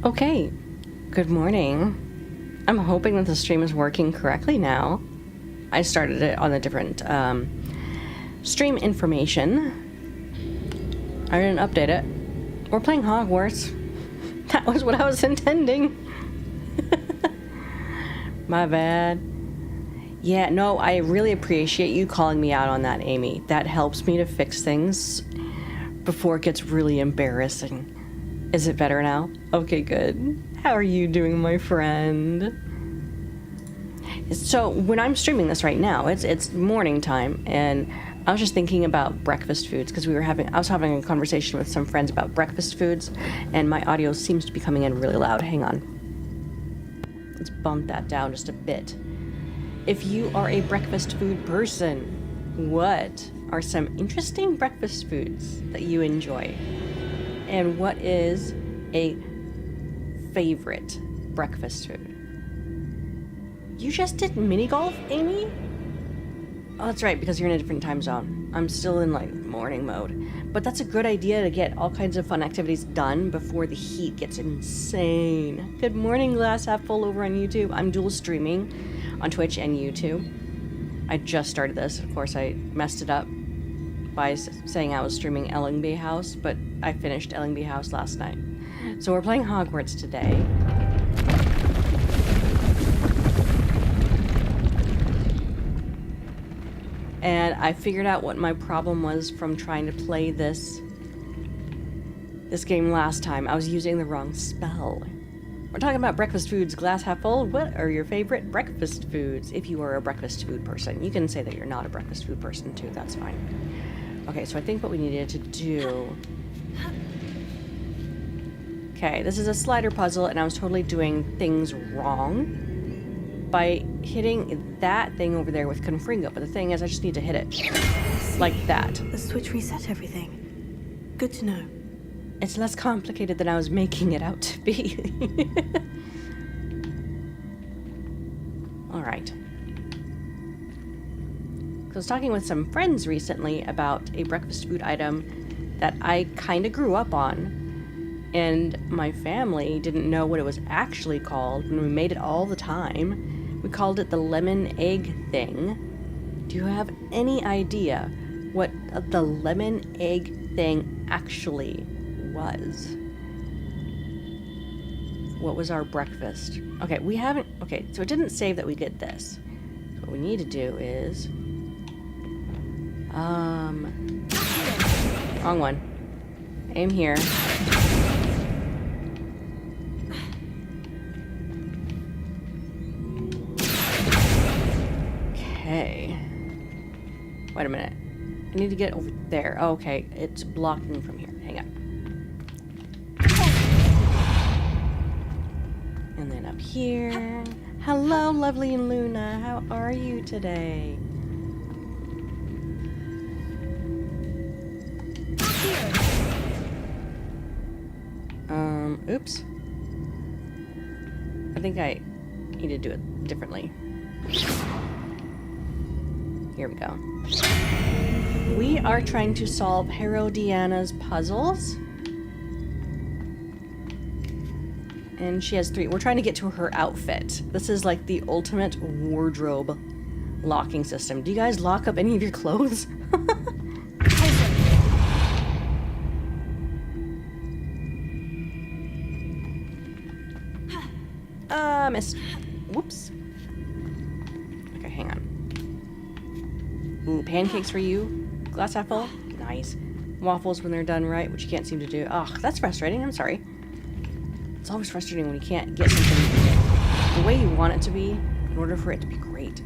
Okay, good morning. I'm hoping that the stream is working correctly now. I started it on a different stream information. I didn't update it. We're playing Hogwarts. That was what I was intending. My bad. Yeah, no, I really appreciate you calling me out on that, Amy. That helps me to fix things before it gets really embarrassing. Is it better now? Okay, good. How are you doing, my friend? So, when I'm streaming this right now, it's morning time, and I was just thinking about breakfast foods, because I was having a conversation with some friends about breakfast foods, and my audio seems to be coming in really loud. Hang on. Let's bump that down just a bit. If you are a breakfast food person, what are some interesting breakfast foods that you enjoy? And what is a favorite breakfast food? You just did mini golf, Amy? Oh, that's right, because you're in a different time zone. I'm still in, like, morning mode. But that's a good idea to get all kinds of fun activities done before the heat gets insane. Good morning, Glass Half Full over on YouTube. I'm dual streaming on Twitch and YouTube. I just started this. Of course, I messed it up by saying I was streaming Ellingby House, but I finished Ellingby House last night. So we're playing Hogwarts today. And I figured out what my problem was from trying to play this game last time. I was using the wrong spell. We're talking about breakfast foods, Glass Half Full. What are your favorite breakfast foods? If you are a breakfast food person. You can say that you're not a breakfast food person too, that's fine. Okay, so I think what we needed to do... Okay, this is a slider puzzle, and I was totally doing things wrong by hitting that thing over there with Confringo. But the thing is, I just need to hit it like that. The switch reset everything. Good to know. It's less complicated than I was making it out to be. All right. I was talking with some friends recently about a breakfast food item that I kind of grew up on, and my family didn't know what it was actually called when we made it all the time. We called it the lemon egg thing. Do you have any idea what the lemon egg thing actually was? What was our breakfast? Okay, we haven't... Okay, so it didn't save that we did this. So what we need to do is... Wrong one. Aim here. Okay. Wait a minute. I need to get over there. Oh, okay, it's blocking from here. Hang on. And then up here. Hello, Lovely and Luna. How are you today? Oops. I think I need to do it differently. Here we go. We are trying to solve Herodiana's puzzles. And she has 3. We're trying to get to her outfit. This is like the ultimate wardrobe locking system. Do you guys lock up any of your clothes? Missed. Whoops. Okay, hang on. Ooh, pancakes for you. Glass half full. Nice. Waffles when they're done right, which you can't seem to do. Oh, that's frustrating. I'm sorry. It's always frustrating when you can't get something the way you want it to be in order for it to be great.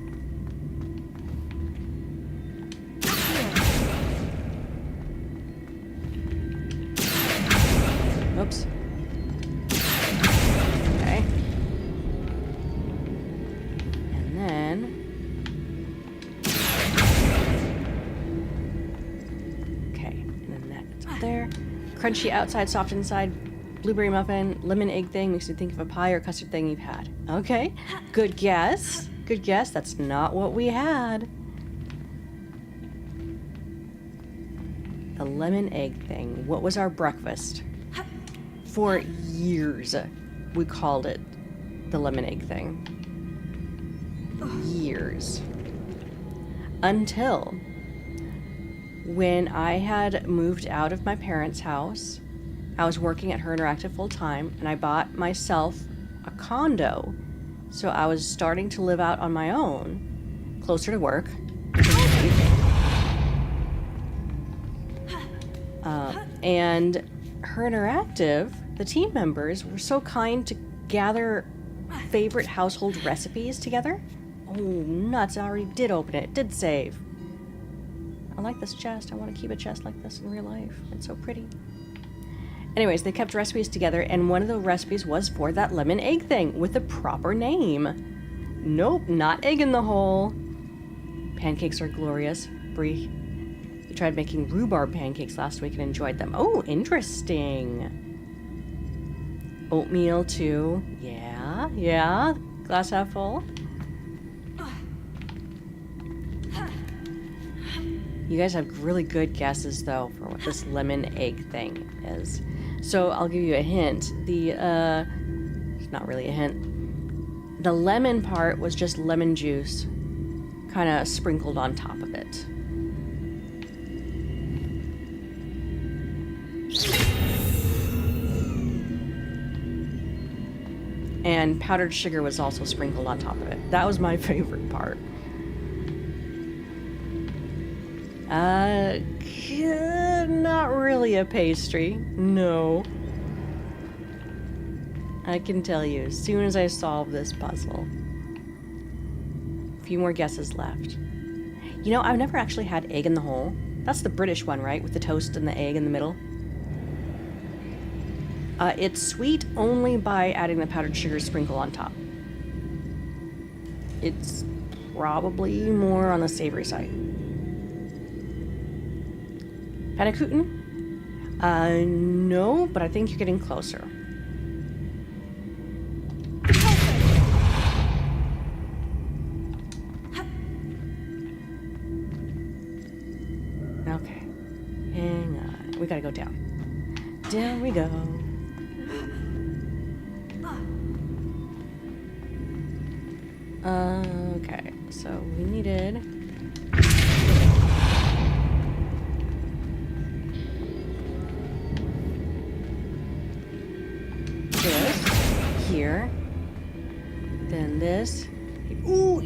Oops. Okay. And then... Okay, and then that's up there. Crunchy outside, soft inside. Blueberry muffin, lemon egg thing makes you think of a pie or custard thing you've had. Okay, good guess. Good guess. That's not what we had. The lemon egg thing. What was our breakfast? For years. we called it the lemon egg thing. Years. Until when I had moved out of my parents' house, I was working at Her Interactive full time, and I bought myself a condo. So I was starting to live out on my own, closer to work. And Her Interactive, the team members, were so kind to gather favorite household recipes together. Oh, nuts, I already did open it. Did save. I like this chest. I want to keep a chest like this in real life. It's so pretty. Anyways, they kept recipes together, and one of the recipes was for that lemon egg thing with the proper name. Nope, not egg in the hole. Pancakes are glorious. Brie, you tried making rhubarb pancakes last week and enjoyed them. Oh, interesting. Oatmeal, too. Yeah. Glass half full. You guys have really good guesses, though, for what this lemon egg thing is. So I'll give you a hint. It's not really a hint. The lemon part was just lemon juice, kind of sprinkled on top of it. And powdered sugar was also sprinkled on top of it. That was my favorite part. Not really a pastry. No. I can tell you, as soon as I solve this puzzle. A few more guesses left. You know, I've never actually had egg in the hole. That's the British one, right? With the toast and the egg in the middle. It's sweet only by adding the powdered sugar sprinkle on top. It's probably more on the savory side. Panakuchen? No, but I think you're getting closer. Okay. Hang on. We gotta go down. Down we go. Okay, so we needed... this here, then this. Ooh,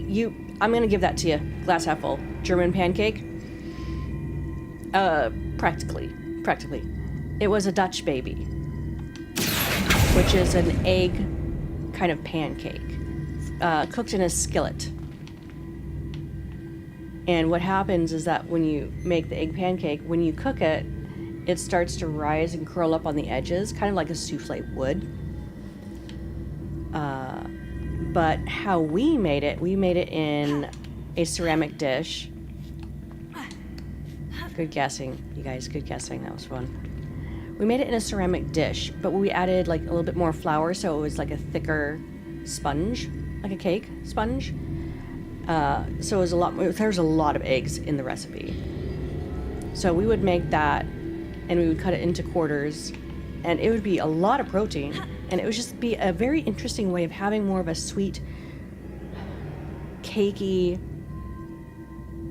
I'm gonna give that to you. Glass half full. German pancake. Practically. It was a Dutch baby, which is an egg kind of pancake, cooked in a skillet. And what happens is that when you make the egg pancake, when you cook it, it starts to rise and curl up on the edges, kind of like a souffle would. But how we made it in a ceramic dish. Good guessing, you guys, good guessing. That was fun. We made it in a ceramic dish, but we added like a little bit more flour, so it was like a thicker sponge, like a cake sponge. So it was there's a lot of eggs in the recipe. So we would make that, and we would cut it into quarters, and it would be a lot of protein, and it would just be a very interesting way of having more of a sweet, cakey,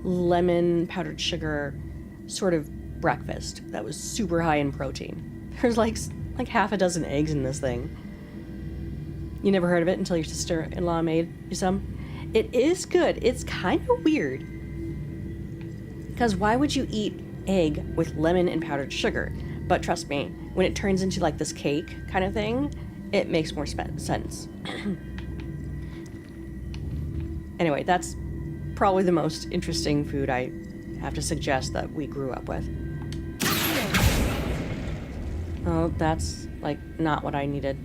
lemon powdered sugar sort of breakfast that was super high in protein. There's like half a dozen eggs in this thing. You never heard of it until your sister-in-law made you some? It is good. It's kind of weird. Because why would you eat egg with lemon and powdered sugar? But trust me, when it turns into like this cake kind of thing, it makes more sense. Anyway, that's probably the most interesting food I have to suggest that we grew up with. Oh, that's like not what I needed.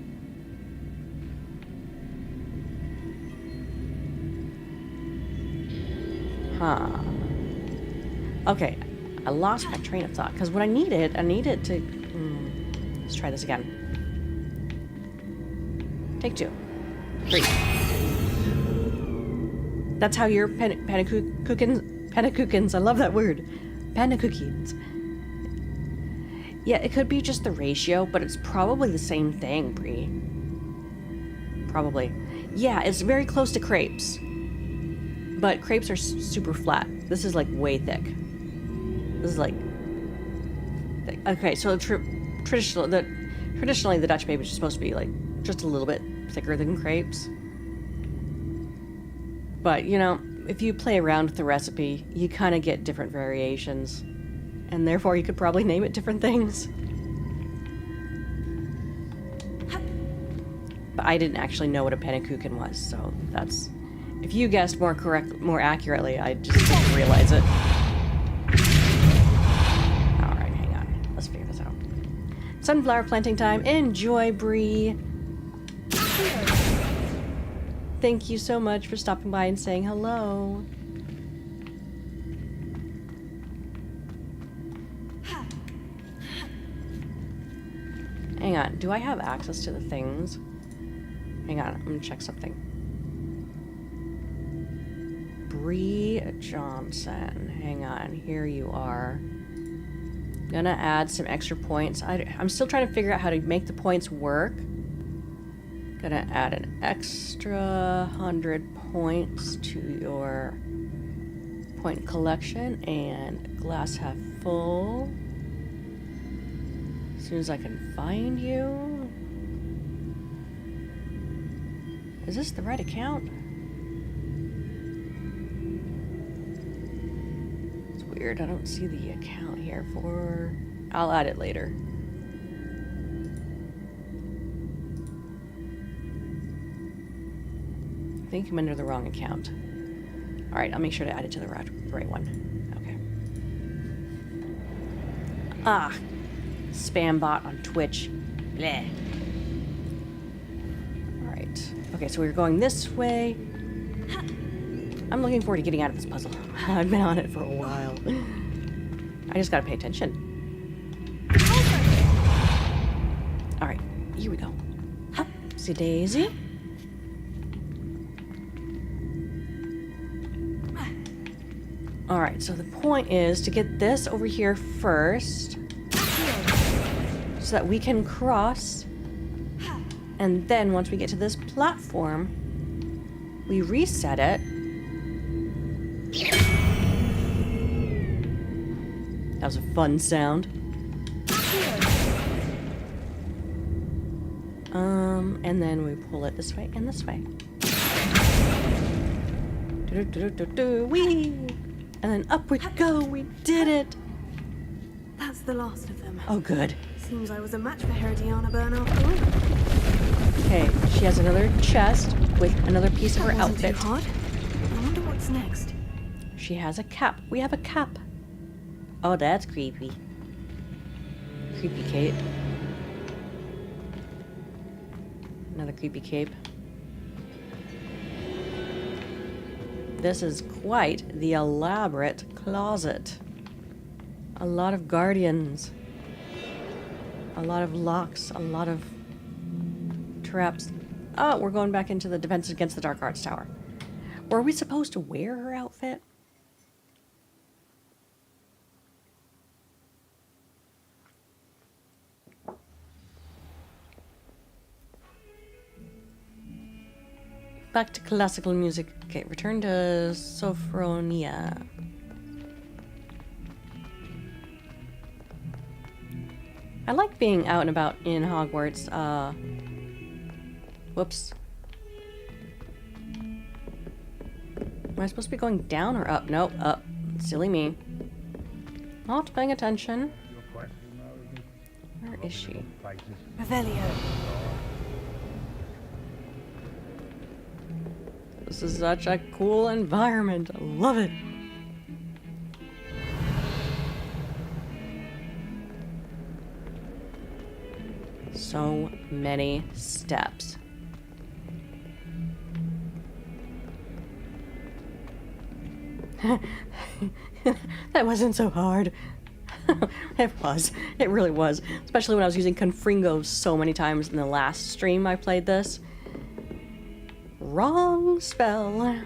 Huh. Okay, I lost my train of thought, because what I needed to... let's try this again. Take 2. 3. That's how your panakukins, I love that word. Panakukins. Yeah, it could be just the ratio, but it's probably the same thing, Brie. Probably. Yeah, it's very close to crepes. But crepes are super flat. This is like way thick. This is like... thick. Okay, so traditionally the Dutch baby is supposed to be like just a little bit thicker than crepes. But, you know, if you play around with the recipe, you kind of get different variations. And therefore you could probably name it different things. But I didn't actually know what a pannekuchen was, so that's... If you guessed more accurately, I just didn't realize it. Alright, hang on. Let's figure this out. Sunflower planting time. Enjoy, Bree. Thank you so much for stopping by and saying hello. Hang on. Do I have access to the things? Hang on. I'm gonna check something. Bree Johnson. Hang on. Here you are. Gonna add some extra points. I'm still trying to figure out how to make the points work. Gonna add an extra 100 points to your point collection and glass half full. As soon as I can find you. Is this the right account? It's weird, I don't see the account here for... I'll add it later. I think I'm under the wrong account. Alright, I'll make sure to add it to the right one. Okay. Ah! Spam bot on Twitch. Bleh. Alright. Okay, so we're going this way. I'm looking forward to getting out of this puzzle. I've been on it for a while. I just gotta pay attention. Alright, here we go. Upsie daisy. Alright, so the point is to get this over here first so that we can cross, and then once we get to this platform we reset it. That was a fun sound. And then we pull it this way and this way. Whee! And then up we go, we did it! That's the last of them. Oh, good. Seems I was a match for Herodiana Byrne after all. Okay, she has another chest with another piece of her That wasn't outfit. too hard. I wonder what's next. She has a cap. We have a cap. Oh, that's creepy. Creepy cape. Another creepy cape. This is quite the elaborate closet. A lot of guardians. A lot of locks. A lot of traps. Oh, we're going back into the Defense Against the Dark Arts Tower. Were we supposed to wear her outfit? Back to classical music. Okay, return to Sophronia. I like being out and about in Hogwarts. Whoops. Am I supposed to be going down or up? Nope, up. Silly me. Not paying attention. Where is she? Revelio. This is such a cool environment. I love it. So many steps. That wasn't so hard. It was. It really was. Especially when I was using Confringo so many times in the last stream I played this. Wrong spell.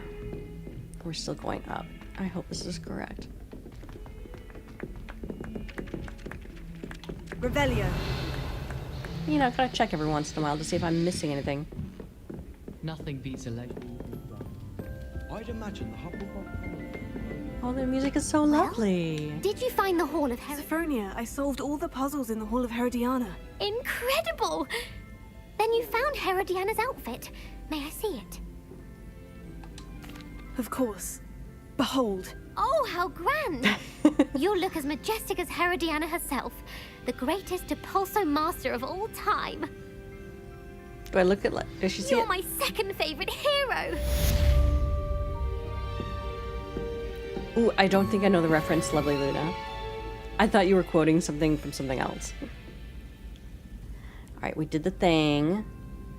We're still going up. I hope this is correct. Revelio. You know, gotta check every once in a while to see if I'm missing anything. Nothing beats a late. I'd imagine the Hufflepuff. Oh, the music is so lovely. Did you find the Hall of Sophronia, I solved all the puzzles in the Hall of Herodiana. Incredible! Then you found Herodiana's outfit. May I see it? Of course. Behold. Oh, how grand! You look as majestic as Herodiana herself, the greatest Depulso master of all time. Do I look at does she see You're it? my second favorite hero. Ooh, I don't think I know the reference, lovely Luna. I thought you were quoting something from something else. Alright, we did the thing.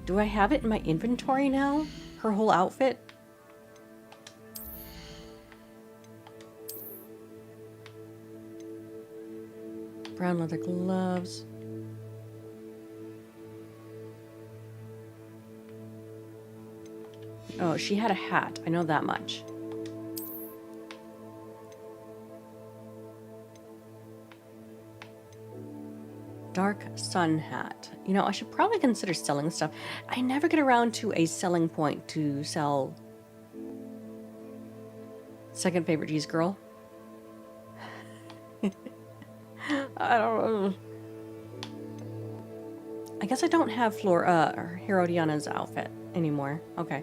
Do I have it in my inventory now? Her whole outfit? Brown leather gloves. Oh, she had a hat. I know that much. Dark sun hat. You know, I should probably consider selling stuff. I never get around to a selling point to sell. Second favorite cheese girl. I don't know. I guess I don't have Herodiana's outfit anymore. Okay.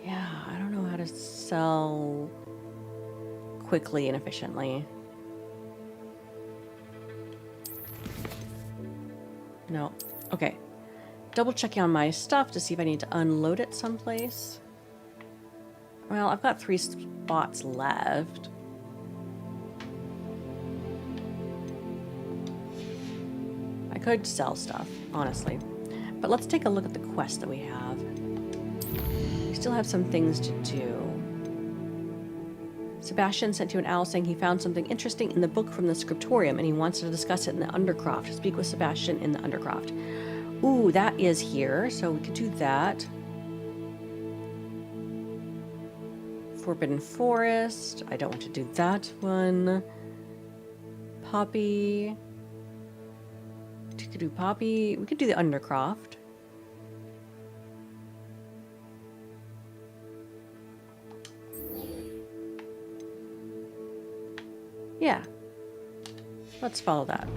Yeah, I don't know how to sell quickly and efficiently. No. Okay. Double checking on my stuff to see if I need to unload it someplace. Well, I've got 3 spots left. I could sell stuff, honestly. But let's take a look at the quest that we have. We still have some things to do. Sebastian sent you an owl saying he found something interesting in the book from the scriptorium and he wants to discuss it in the Undercroft. Speak with Sebastian in the Undercroft. Ooh, that is here, so we could do that. Forbidden Forest. I don't want to do that one. Poppy. We could do Poppy. We could do the Undercroft. Yeah. Let's follow that.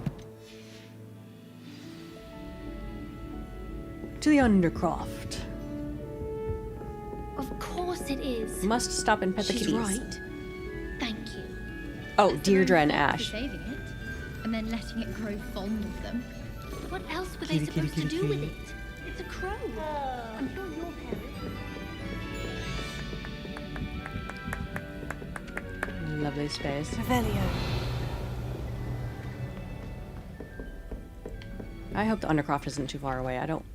To the Undercroft. Of course it is. Must stop and pet the She's kitties. right. Thank you. Oh, That's Deirdre and the wrong Ash. for saving it, and then letting it grow fond of them. What else were they Kitty, supposed kitty, to do kitty, with it? It's a crow. I'm sure your parents. Lovely space. Revelio. I hope the Undercroft isn't too far away. I don't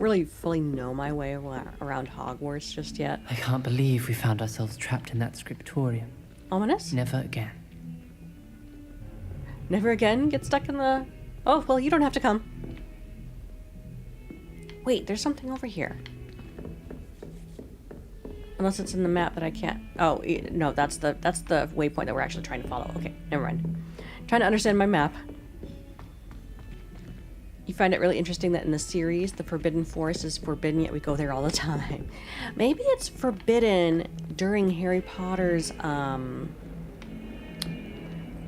really fully know my way around Hogwarts just yet. I can't believe we found ourselves trapped in that scriptorium. Ominous? Never again. Never again get stuck in the... Oh, well, you don't have to come. Wait, there's something over here. Unless it's in the map that I can't... Oh, no, that's the waypoint that we're actually trying to follow. Okay, never mind. Trying to understand my map. You find it really interesting that in the series, the Forbidden Forest is forbidden, yet we go there all the time. Maybe it's forbidden during Harry Potter's,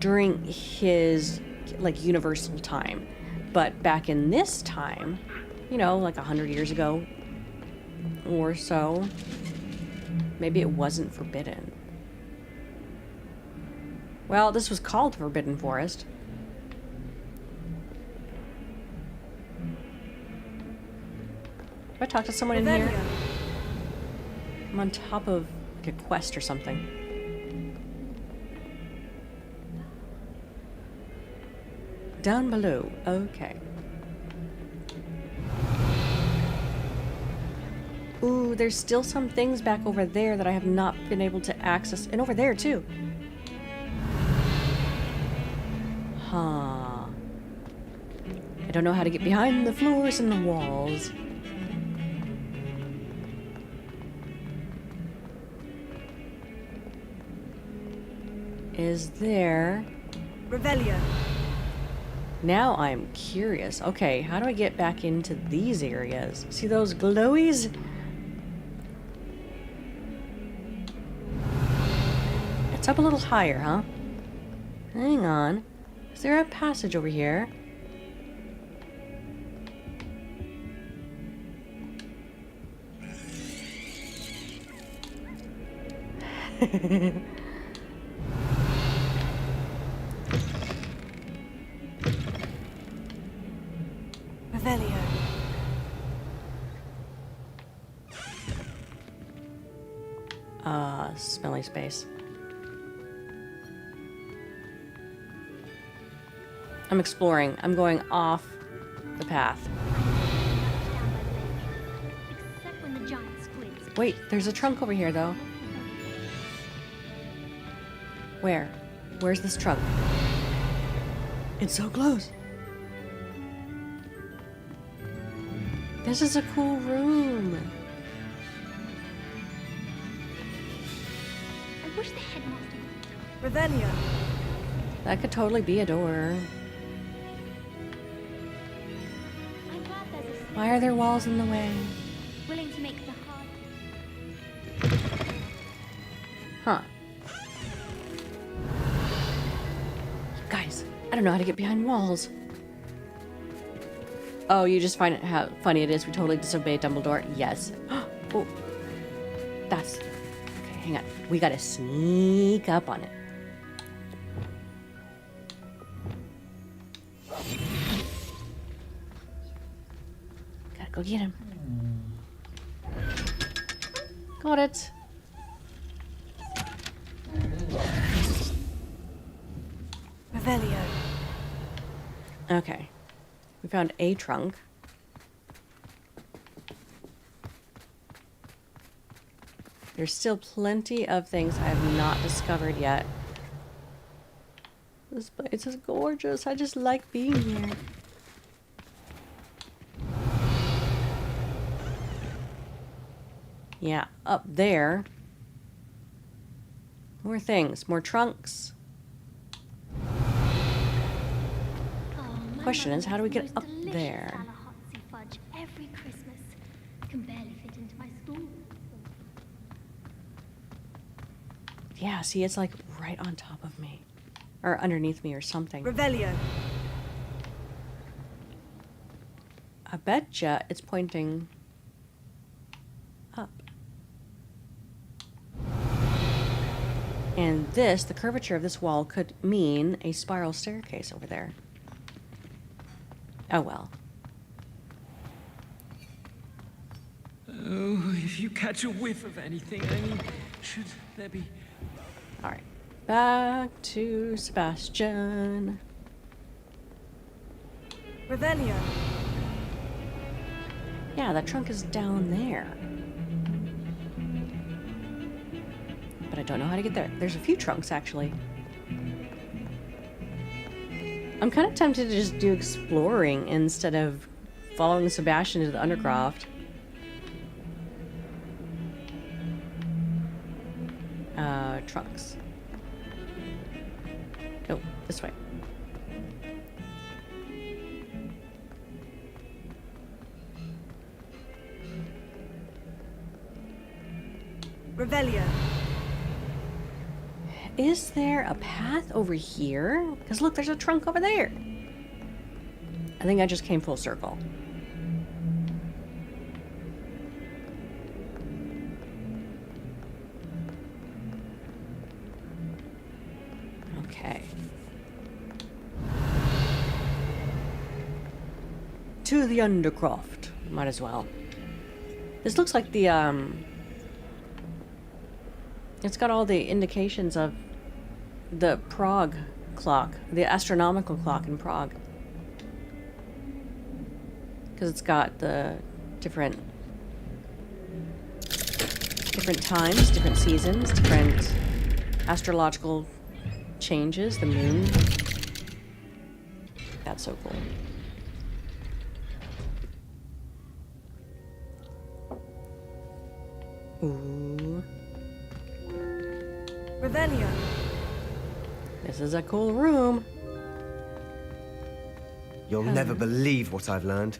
during his, like, universal time. But back in this time, you know, like 100 years ago or so, maybe it wasn't forbidden. Well, this was called Forbidden Forest. Do I talk to someone in here? Revelio. I'm on top of like a quest or something. Down below. Okay. Ooh, there's still some things back over there that I have not been able to access. And over there, too. Huh. I don't know how to get behind the floors and the walls. Is there... Revelio. Now I'm curious. Okay, how do I get back into these areas? See those glowies? It's up a little higher, huh? Hang on. Is there a passage over here? Revelio. Smelly space. I'm exploring. I'm going off the path. Except when the giant squids. Wait, there's a trunk over here, though. Where? Where's this trunk? It's so close. This is a cool room. I wish the headmaster would. Revelio. That could totally be a door. I'm glad there's a Why are there walls in the way? willing to make the hard. Huh. Guys, I don't know how to get behind walls. Oh, you just find it how funny it is. We totally disobeyed Dumbledore. Yes. Oh, that's okay. Hang on. We gotta sneak up on it. Gotta go get him. Got it. Revelio. Okay. We found a trunk. There's still plenty of things I have not discovered yet. This place is gorgeous. I just like being here. Yeah, up there. More things. More trunks. Question is, how do we get up there? Fudge every Christmas. Can barely fit into my school. Yeah, see, it's like right on top of me. Or underneath me or something. Revelio. I betcha it's pointing up. And this, the curvature of this wall, could mean a spiral staircase over there. Oh well. Oh, if you catch a whiff of anything, I mean, should there be... Alright. Back to Sebastian. Revelio. Yeah, that trunk is down there. But I don't know how to get there. There's a few trunks, actually. I'm kind of tempted to just do exploring instead of following Sebastian to the Undercroft. Trunks. Oh, this way. Revelio. Is there a path over here? Because look, there's a trunk over there. I think I just came full circle. Okay. To the Undercroft. Might as well. This looks like the, it's got all the indications of the Prague clock, the astronomical clock in Prague. Because it's got the different times, different seasons, different astrological changes, the moon. That's so cool. Ooh. Revelio. This is a cool room. You'll never believe what I've learned.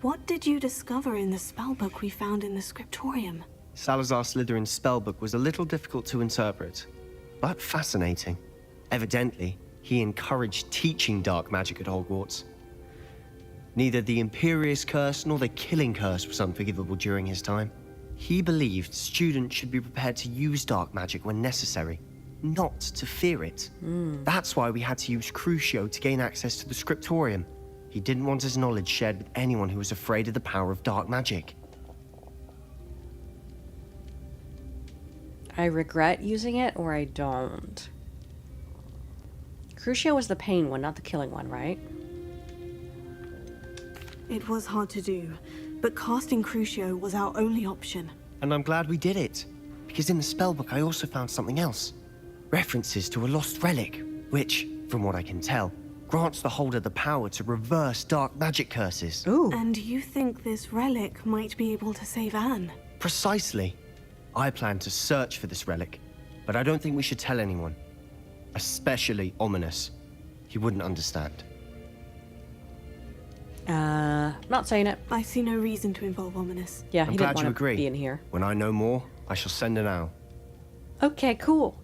What did you discover in the spellbook we found in the scriptorium? Salazar Slytherin's spellbook was a little difficult to interpret, but fascinating. Evidently, he encouraged teaching dark magic at Hogwarts. Neither the Imperious Curse nor the Killing Curse was unforgivable during his time. He believed students should be prepared to use dark magic when necessary, not to fear it. That's why we had to use Crucio to gain access to the scriptorium. He didn't want his knowledge shared with anyone who was afraid of the power of dark magic. I regret using it, or I don't. Crucio was the pain one, not the killing one, right? It was hard to do, but casting Crucio was our only option. And I'm glad we did it, because in the spellbook I also found something else. References to a lost relic, which, from what I can tell, grants the holder the power to reverse dark magic curses. Ooh. And you think this relic might be able to save Anne? Precisely. I plan to search for this relic, but I don't think we should tell anyone. Especially Ominous. He wouldn't understand. Not saying it. I see no reason to involve Ominous. Yeah, I'm he glad didn't you want to agree. be in here. When I know more, I shall send an owl. Okay, cool.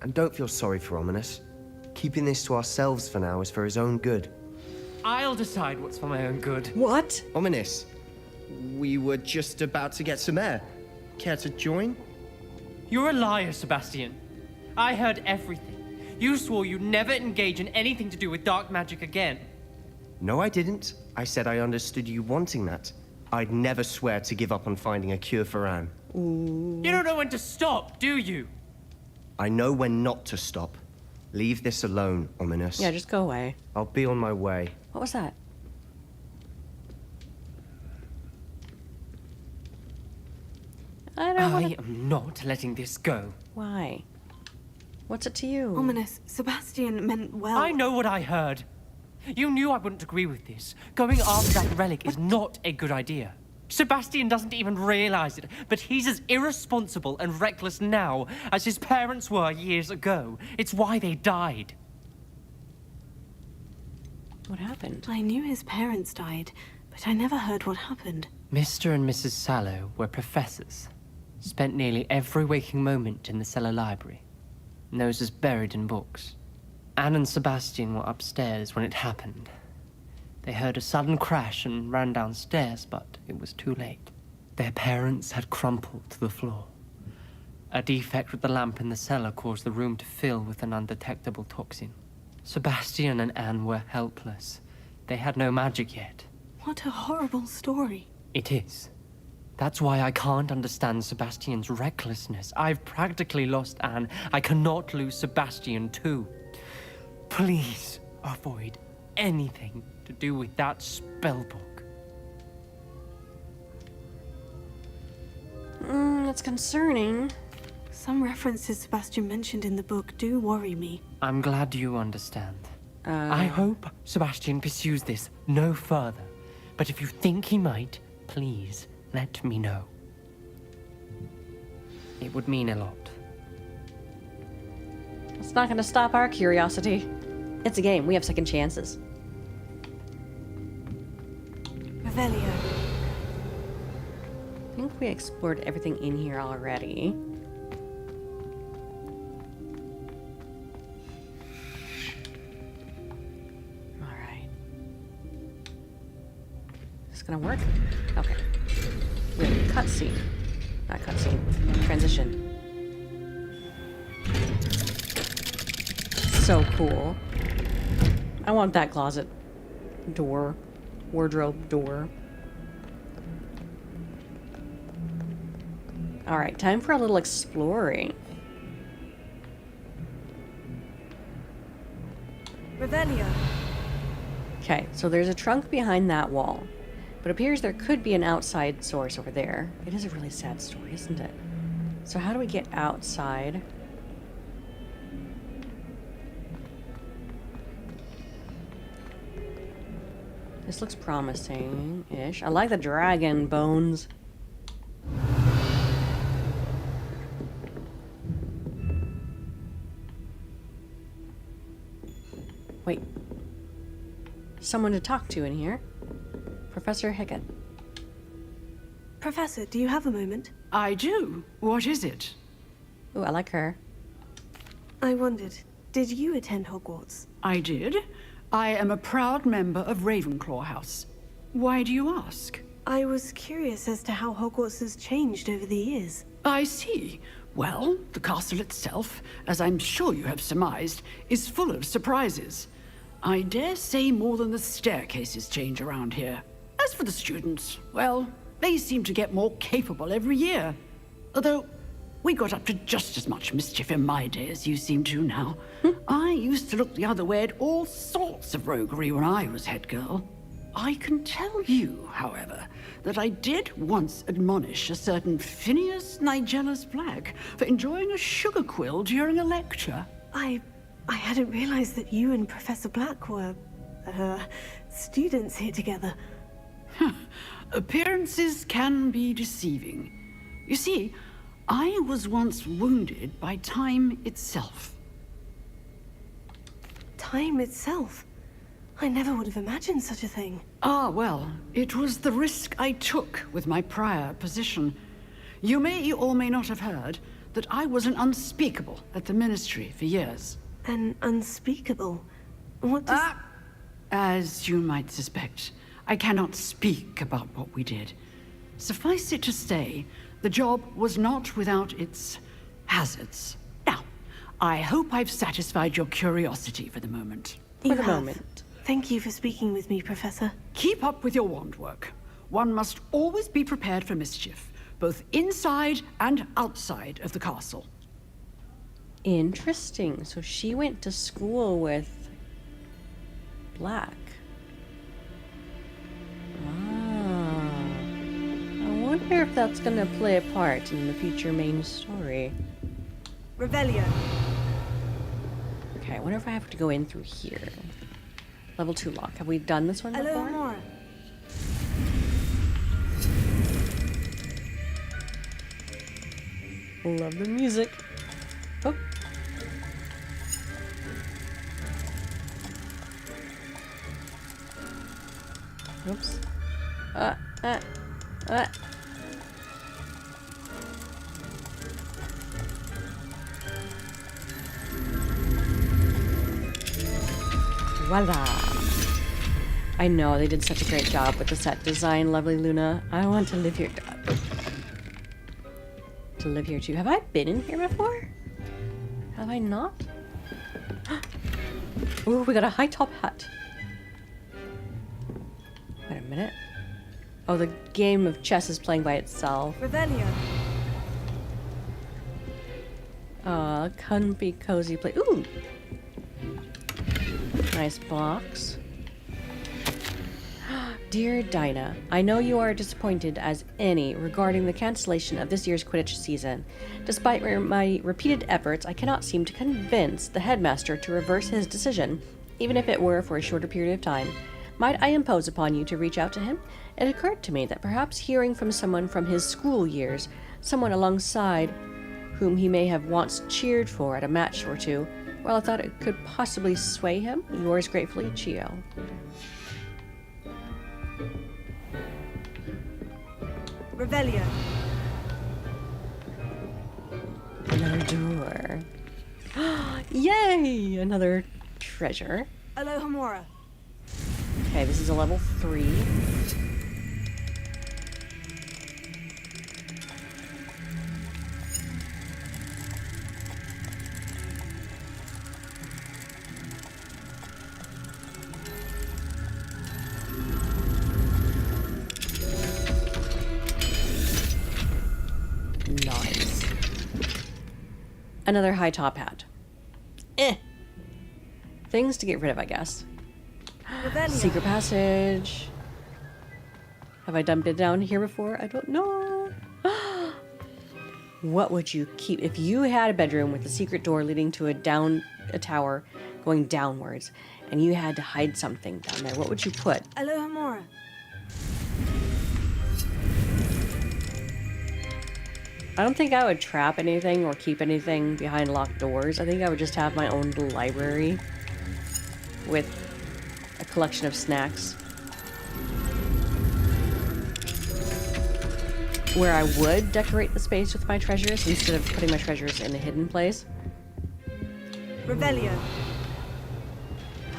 And don't feel sorry for Ominous. Keeping this to ourselves for now is for his own good. I'll decide what's for my own good. What? Ominous, we were just about to get some air. Care to join? You're a liar, Sebastian. I heard everything. You swore you'd never engage in anything to do with dark magic again. No, I didn't. I said I understood you wanting that. I'd never swear to give up on finding a cure for Anne. You don't know when to stop, do you? I know when not to stop. Leave this alone, Ominous. Yeah, just go away. I'll be on my way. What was that? I don't want I to... am not letting this go. Why? What's it to you? Ominous, Sebastian meant well. I know what I heard. You knew I wouldn't agree with this. Going after that relic is not a good idea. Sebastian doesn't even realize it, but he's as irresponsible and reckless now as his parents were years ago. It's why they died. What happened? I knew his parents died, but I never heard what happened. Mr. and Mrs. Sallow were professors. Spent nearly every waking moment in the cellar library. Noses buried in books. Anne and Sebastian were upstairs when it happened. They heard a sudden crash and ran downstairs, but it was too late. Their parents had crumpled to the floor. A defect with the lamp in the cellar caused the room to fill with an undetectable toxin. Sebastian and Anne were helpless. They had no magic yet. What a horrible story. It is. That's why I can't understand Sebastian's recklessness. I've practically lost Anne. I cannot lose Sebastian too. Please avoid anything to do with that spellbook. That's concerning. Some references Sebastian mentioned in the book do worry me. I'm glad you understand. I hope Sebastian pursues this no further. But if you think he might, please let me know. It would mean a lot. It's not going to stop our curiosity. It's a game. We have second chances. Revelio. I think we explored everything in here already. Alright. Is this gonna work? Okay. We have a cutscene. Not cutscene. Transition. So cool. I want that closet door. Wardrobe door. Alright, time for a little exploring. Revelio. Okay, so there's a trunk behind that wall. But it appears there could be an outside source over there. It is a really sad story, isn't it? So how do we get outside? This looks promising-ish. I like the dragon bones. Wait. someone to talk to in here. Professor Hickett. Professor, do you have a moment? I do. What is it? Ooh, I like her. I wondered, did you attend Hogwarts? I did. I am a proud member of Ravenclaw House. Why do you ask? I was curious as to how Hogwarts has changed over the years. I see. Well, the castle itself, as I'm sure you have surmised, is full of surprises. I dare say more than the staircases change around here. As for the students, well, they seem to get more capable every year. Although, we got up to just as much mischief in my day as you seem to now. I used to look the other way at all sorts of roguery when I was head girl. I can tell you, however, that I did once admonish a certain Phineas Nigellus Black for enjoying a sugar quill during a lecture. I hadn't realized that you and Professor Black were, students here together. Appearances can be deceiving. You see, I was once wounded by time itself. Time itself? I never would have imagined such a thing. Ah, well, it was the risk I took with my prior position. You may or may not have heard that I was an unspeakable at the Ministry for years. An unspeakable? What does... As you might suspect, I cannot speak about what we did. Suffice it to say, the job was not without its hazards. Now, I hope I've satisfied your curiosity for the moment. For the moment. Thank you for speaking with me, Professor. Keep up with your wand work. One must always be prepared for mischief, both inside and outside of the castle. Interesting. So she went to school with Black. Ah. I wonder if that's going to play a part in the future main story. Revelio. Okay, I wonder if I have to go in through here. Level 2 lock. Have we done this one before? Alohomora. Love the music. Oh. Oops. Voila. I know, they did such a great job with the set design, lovely Luna. I want to live here. To live here too. Have I been in here before? Have I not? Ooh, we got a high top hat. Wait a minute. Oh, the game of chess is playing by itself. Revelio. Comfy, cozy play. Ooh! Nice box. Dear Dinah, I know you are disappointed as any regarding the cancellation of this year's Quidditch season. Despite my repeated efforts, I cannot seem to convince the headmaster to reverse his decision, even if it were for a shorter period of time. Might I impose upon you to reach out to him? It occurred to me that perhaps hearing from someone from his school years, someone alongside whom he may have once cheered for at a match or two, well, I thought it could possibly sway him. Yours gratefully, Chio. Revelio. Another door. Yay! Another treasure. Alohomora. Okay, this is a level 3. Nice. Another high top hat. Things to get rid of, I guess. Revelio. Secret passage. Have I dumped it down here before? I don't know. What would you keep if you had a bedroom with a secret door leading to a tower going downwards, and you had to hide something down there? What would you put? Alohomora. I don't think I would trap anything or keep anything behind locked doors. I think I would just have my own little library with a collection of snacks. Where I would decorate the space with my treasures instead of putting my treasures in a hidden place. Revelio.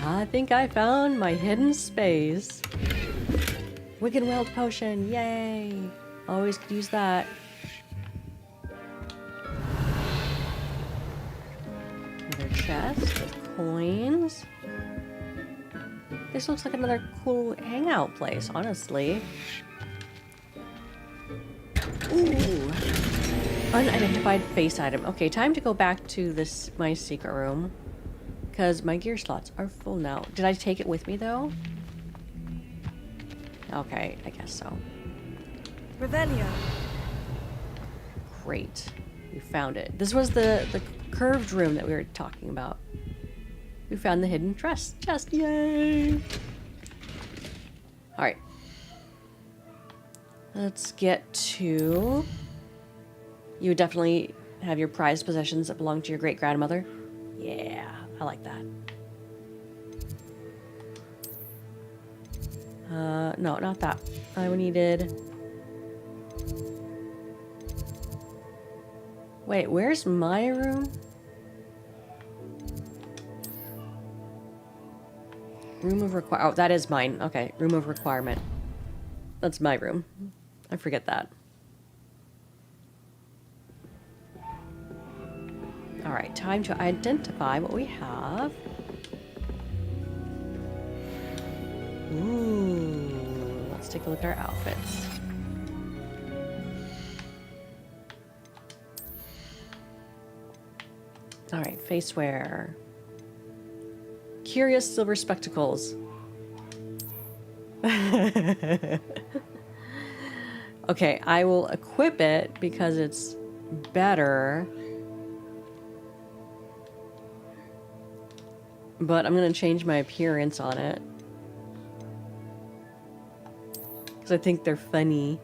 I think I found my hidden space. Wicked Weld Potion, yay! Always could use that. Another chest with coins. This looks like another cool hangout place, honestly. Ooh. Unidentified face item. Okay, time to go back to my secret room. Because my gear slots are full now. Did I take it with me, though? Okay, I guess so. Revelio. Great. We found it. This was the curved room that we were talking about. We found the hidden chest. Yay! Alright. Let's get to... You would definitely have your prized possessions that belong to your great-grandmother. Yeah, I like that. No, not that. I needed... Wait, where's my room? Room of require... Oh, that is mine. Okay, room of requirement. That's my room. I forget that. Alright, time to identify what we have. Ooh, let's take a look at our outfits. Alright, face wear. Curious silver spectacles. Okay, I will equip it because it's better. But I'm going to change my appearance on it. Because I think they're funny.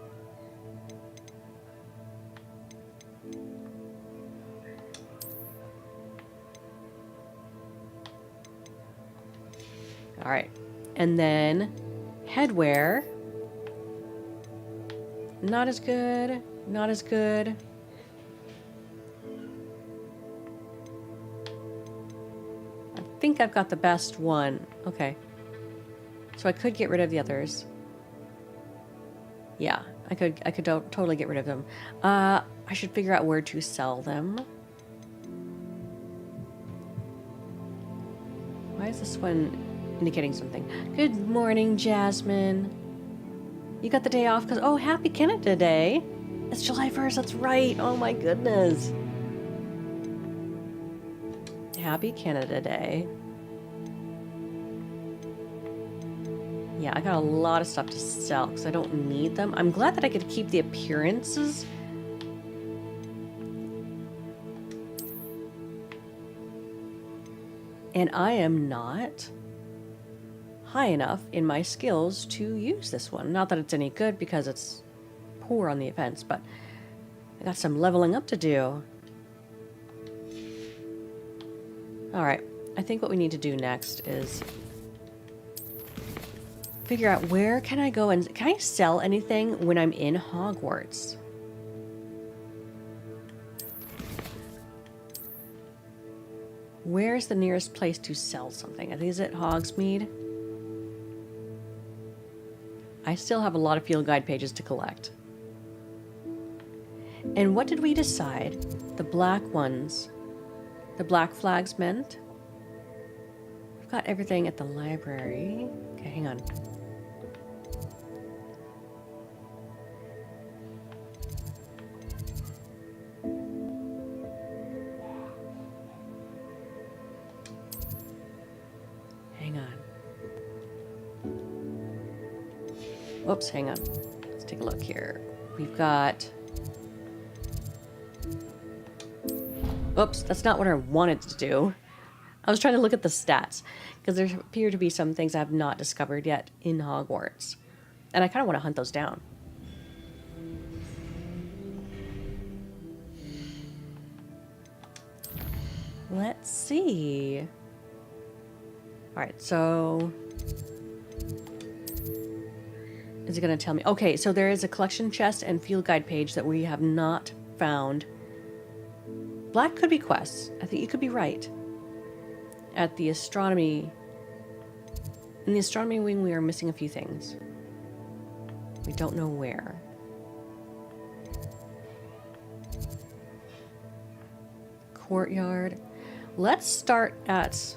Alright. And then headwear. Not as good. Not as good. I think I've got the best one. Okay. So I could get rid of the others. Yeah, I could totally get rid of them. I should figure out where to sell them. Why is this one indicating something? Good morning, Jasmine. You got the day off because, oh, happy Canada Day. It's July 1st, that's right. Oh my goodness. Happy Canada Day. Yeah, I got a lot of stuff to sell because I don't need them. I'm glad that I could keep the appearances. And I am not high enough in my skills to use this one. Not that it's any good because it's poor on the events, but I got some leveling up to do. Alright, I think what we need to do next is figure out where can I go and can I sell anything when I'm in Hogwarts? Where's the nearest place to sell something? I think is it Hogsmeade? I still have a lot of field guide pages to collect. And what did we decide the black ones, the black flags meant? We've got everything at the library. Okay, hang on. Hang on. Whoops, hang on. Let's take a look here. We've got... Oops, that's not what I wanted to do. I was trying to look at the stats, because there appear to be some things I have not discovered yet in Hogwarts. And I kind of want to hunt those down. Let's see. Alright, so... Is it going to tell me? Okay, so there is a collection chest and field guide page that we have not found. Black could be quests. I think you could be right. At the astronomy... In the astronomy wing, we are missing a few things. We don't know where. Courtyard. Let's start at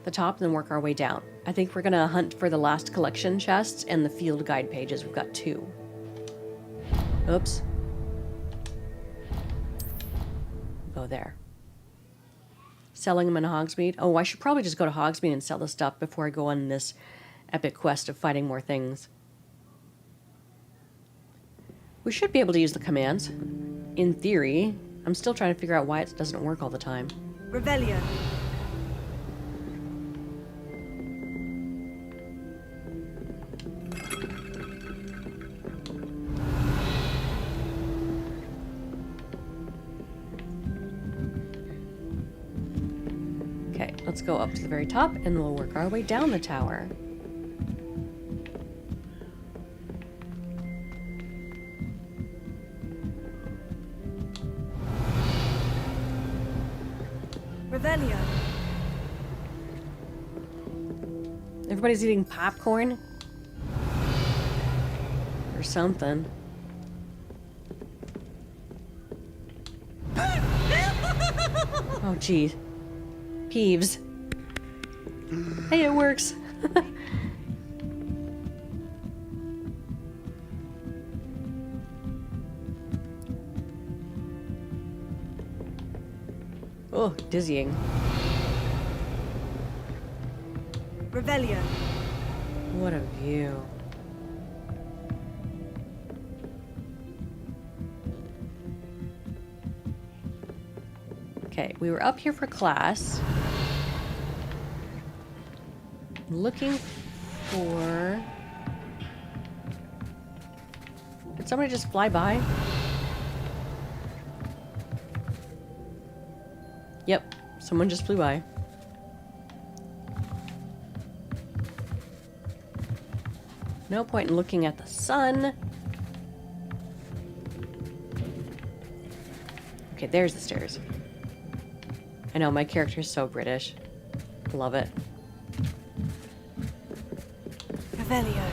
the top and then work our way down. I think we're gonna hunt for the last collection chests and the field guide pages. We've got 2. Oops. Go there. Selling them in Hogsmeade. Oh, I should probably just go to Hogsmeade and sell the stuff before I go on this epic quest of fighting more things. We should be able to use the commands. In theory. I'm still trying to figure out why it doesn't work all the time. Revelio. Okay, let's go up to the very top and we'll work our way down the tower. Revelio. Everybody's eating popcorn? Or something. Oh, geez. Peeves. Hey, it works. Oh, dizzying. Revelio. What a view. Okay, we were up here for class. Looking for... Did somebody just fly by? Yep, someone just flew by. No point in looking at the sun. Okay, there's the stairs. I know, my character's so British. Love it. Revelio.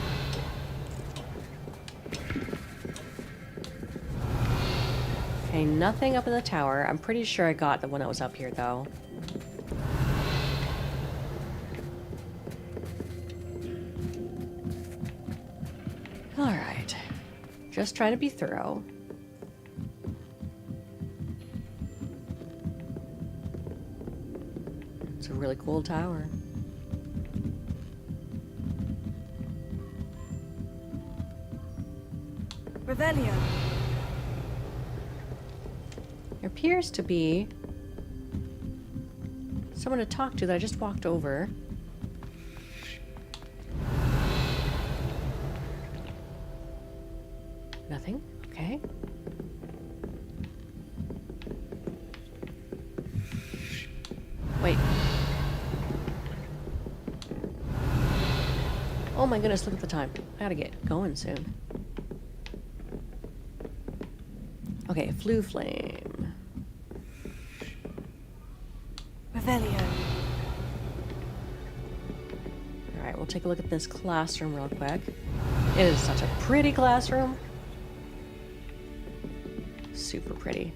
Okay, nothing up in the tower. I'm pretty sure I got the one that was up here, though. Alright. Just trying to be thorough. It's a really cool tower. Revelio. There appears to be someone to talk to that I just walked over. Nothing? Okay. Wait. Oh my goodness, look at the time. I gotta get going soon. Okay, flue flame. Revelio. Alright, we'll take a look at this classroom real quick. It is such a pretty classroom. Super pretty.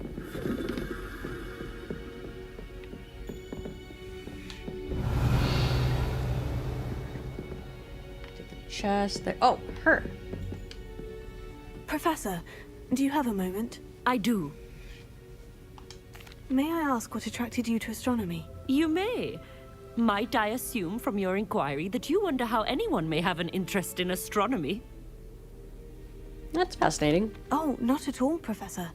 Take the chest there. Oh, her. Professor, do you have a moment? I do. May I ask what attracted you to astronomy? You may. Might I assume from your inquiry that you wonder how anyone may have an interest in astronomy? That's fascinating. Oh, not at all, Professor.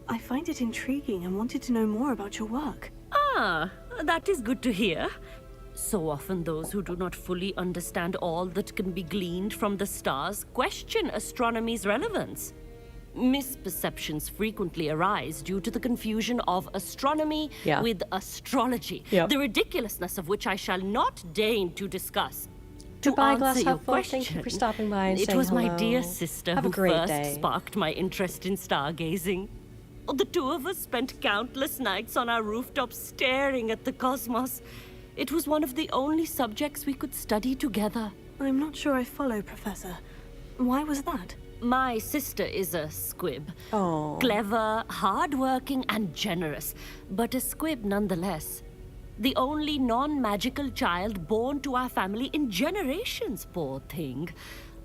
I find it intriguing and wanted to know more about your work. Ah, that is good to hear. So often those who do not fully understand all that can be gleaned from the stars question astronomy's relevance. Misperceptions frequently arise due to the confusion of astronomy Yeah. with astrology, Yep. the ridiculousness of which I shall not deign to discuss. To Goodbye, answer Glass your Half Full. question, Thank you for stopping by and it saying was my dear hello. sister Have a who great first day. sparked my interest in stargazing. The two of us spent countless nights on our rooftop staring at the cosmos. It was one of the only subjects we could study together. I'm not sure I follow, Professor. Why was that? My sister is a squib. Oh. Clever, hardworking, and generous, but a squib nonetheless. The only non-magical child born to our family in generations, poor thing.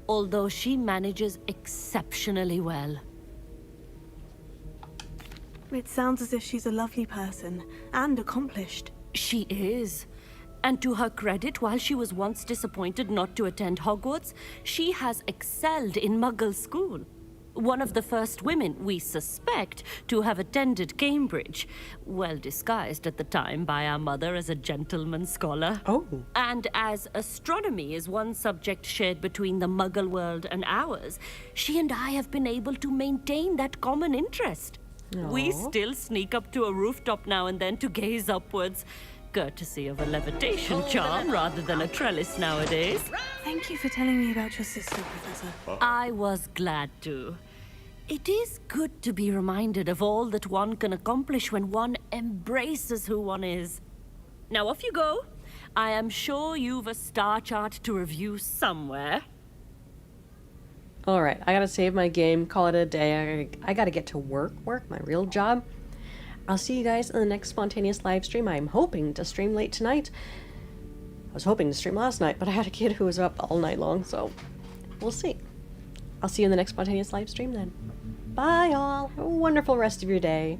Although she manages exceptionally well. It sounds as if she's a lovely person and accomplished. She is. And to her credit, while she was once disappointed not to attend Hogwarts, she has excelled in Muggle school. One of the first women, we suspect, to have attended Cambridge. Well disguised at the time by our mother as a gentleman scholar. Oh. And as astronomy is one subject shared between the Muggle world and ours, she and I have been able to maintain that common interest. We still sneak up to a rooftop now and then to gaze upwards. Courtesy of a levitation charm rather than a trellis nowadays. Thank you for telling me about your sister, Professor. I was glad to. It is good to be reminded of all that one can accomplish when one embraces who one is. Now off you go. I am sure you've a star chart to review somewhere. All right, I gotta save my game, call it a day. I gotta get to work, my real job. I'll see you guys in the next spontaneous live stream. I'm hoping to stream late tonight. I was hoping to stream last night, but I had a kid who was up all night long, so we'll see. I'll see you in the next spontaneous live stream then. Bye, all. Have a wonderful rest of your day.